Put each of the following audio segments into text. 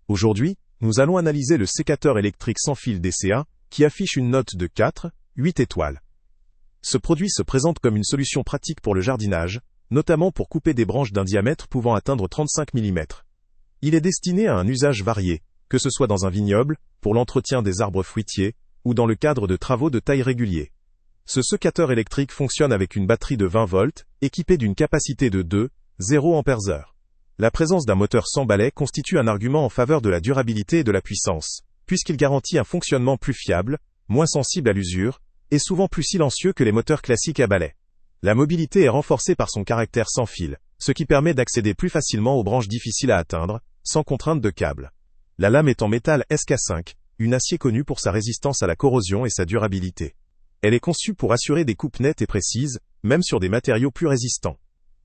Aujourd'hui, nous allons analyser le sécateur électrique sans fil DCA, qui affiche une note de 4, 8 étoiles. Ce produit se présente comme une solution pratique pour le jardinage, notamment pour couper des branches d'un diamètre pouvant atteindre 35 mm. Il est destiné à un usage varié, que ce soit dans un vignoble, pour l'entretien des arbres fruitiers, ou dans le cadre de travaux de taille réguliers. Ce sécateur électrique fonctionne avec une batterie de 20 volts, équipée d'une capacité de 2,0 Ah. La présence d'un moteur sans balai constitue un argument en faveur de la durabilité et de la puissance, puisqu'il garantit un fonctionnement plus fiable, moins sensible à l'usure, et souvent plus silencieux que les moteurs classiques à balai. La mobilité est renforcée par son caractère sans fil, ce qui permet d'accéder plus facilement aux branches difficiles à atteindre, sans contrainte de câble. La lame est en métal SK5, un acier connu pour sa résistance à la corrosion et sa durabilité. Elle est conçue pour assurer des coupes nettes et précises, même sur des matériaux plus résistants.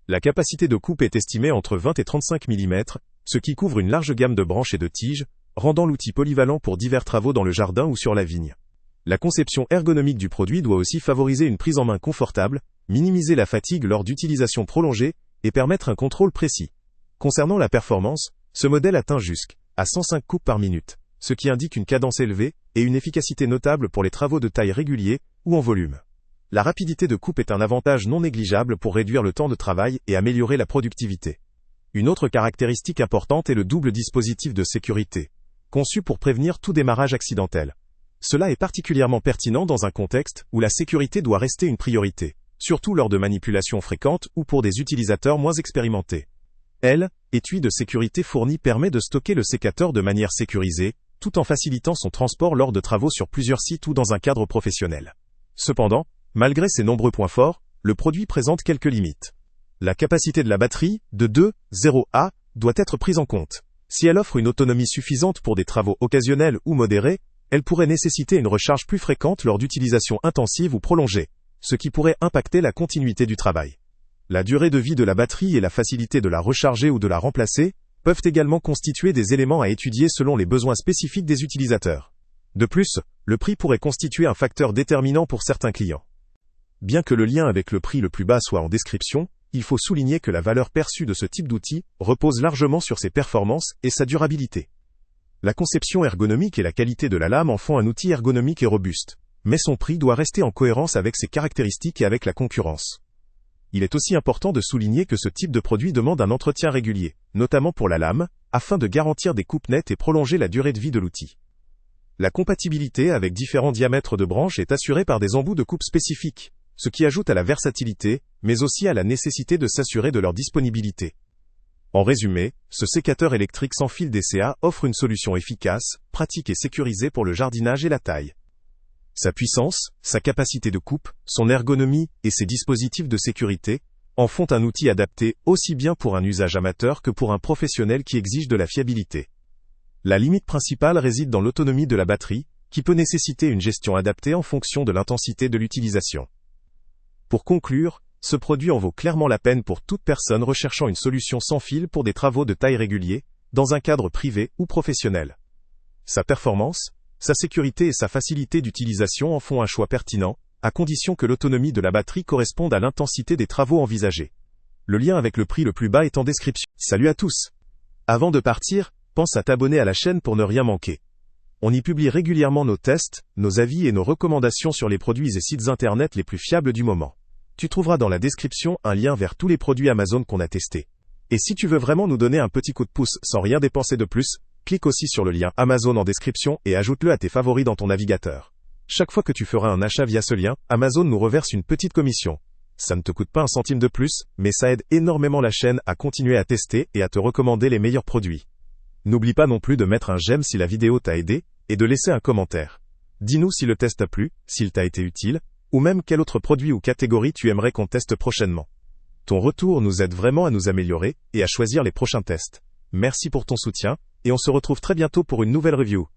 La capacité de coupe est estimée entre 20 et 35 mm, ce qui couvre une large gamme de branches et de tiges, rendant l'outil polyvalent pour divers travaux dans le jardin ou sur la vigne. La conception ergonomique du produit doit aussi favoriser une prise en main confortable, minimiser la fatigue lors d'utilisation prolongée, et permettre un contrôle précis. Concernant la performance, ce modèle atteint jusqu'à 105 coupes par minute, ce qui indique une cadence élevée et une efficacité notable pour les travaux de taille réguliers ou en volume. La rapidité de coupe est un avantage non négligeable pour réduire le temps de travail et améliorer la productivité. Une autre caractéristique importante est le double dispositif de sécurité, conçu pour prévenir tout démarrage accidentel. Cela est particulièrement pertinent dans un contexte où la sécurité doit rester une priorité, surtout lors de manipulations fréquentes ou pour des utilisateurs moins expérimentés. L'étui de sécurité fourni permet de stocker le sécateur de manière sécurisée, tout en facilitant son transport lors de travaux sur plusieurs sites ou dans un cadre professionnel. Cependant, malgré ses nombreux points forts, le produit présente quelques limites. La capacité de la batterie, de 2,0 Ah, doit être prise en compte. Si elle offre une autonomie suffisante pour des travaux occasionnels ou modérés, elle pourrait nécessiter une recharge plus fréquente lors d'utilisation intensive ou prolongée, ce qui pourrait impacter la continuité du travail. La durée de vie de la batterie et la facilité de la recharger ou de la remplacer peuvent également constituer des éléments à étudier selon les besoins spécifiques des utilisateurs. De plus, le prix pourrait constituer un facteur déterminant pour certains clients. Bien que le lien avec le prix le plus bas soit en description, il faut souligner que la valeur perçue de ce type d'outil repose largement sur ses performances et sa durabilité. La conception ergonomique et la qualité de la lame en font un outil ergonomique et robuste, mais son prix doit rester en cohérence avec ses caractéristiques et avec la concurrence. Il est aussi important de souligner que ce type de produit demande un entretien régulier, notamment pour la lame, afin de garantir des coupes nettes et prolonger la durée de vie de l'outil. La compatibilité avec différents diamètres de branches est assurée par des embouts de coupe spécifiques, ce qui ajoute à la versatilité, mais aussi à la nécessité de s'assurer de leur disponibilité. En résumé, ce sécateur électrique sans fil DCA offre une solution efficace, pratique et sécurisée pour le jardinage et la taille. Sa puissance, sa capacité de coupe, son ergonomie et ses dispositifs de sécurité en font un outil adapté aussi bien pour un usage amateur que pour un professionnel qui exige de la fiabilité. La limite principale réside dans l'autonomie de la batterie, qui peut nécessiter une gestion adaptée en fonction de l'intensité de l'utilisation. Pour conclure, ce produit en vaut clairement la peine pour toute personne recherchant une solution sans fil pour des travaux de taille réguliers, dans un cadre privé ou professionnel. Sa performance, sa sécurité et sa facilité d'utilisation en font un choix pertinent, à condition que l'autonomie de la batterie corresponde à l'intensité des travaux envisagés. Le lien avec le prix le plus bas est en description. Salut à tous! Avant de partir, pense à t'abonner à la chaîne pour ne rien manquer. On y publie régulièrement nos tests, nos avis et nos recommandations sur les produits et sites internet les plus fiables du moment. Tu trouveras dans la description un lien vers tous les produits Amazon qu'on a testés. Et si tu veux vraiment nous donner un petit coup de pouce sans rien dépenser de plus, clique aussi sur le lien Amazon en description et ajoute-le à tes favoris dans ton navigateur. Chaque fois que tu feras un achat via ce lien, Amazon nous reverse une petite commission. Ça ne te coûte pas un centime de plus, mais ça aide énormément la chaîne à continuer à tester et à te recommander les meilleurs produits. N'oublie pas non plus de mettre un j'aime si la vidéo t'a aidé, et de laisser un commentaire. Dis-nous si le test t'a plu, s'il t'a été utile, ou même quel autre produit ou catégorie tu aimerais qu'on teste prochainement. Ton retour nous aide vraiment à nous améliorer et à choisir les prochains tests. Merci pour ton soutien, et on se retrouve très bientôt pour une nouvelle review.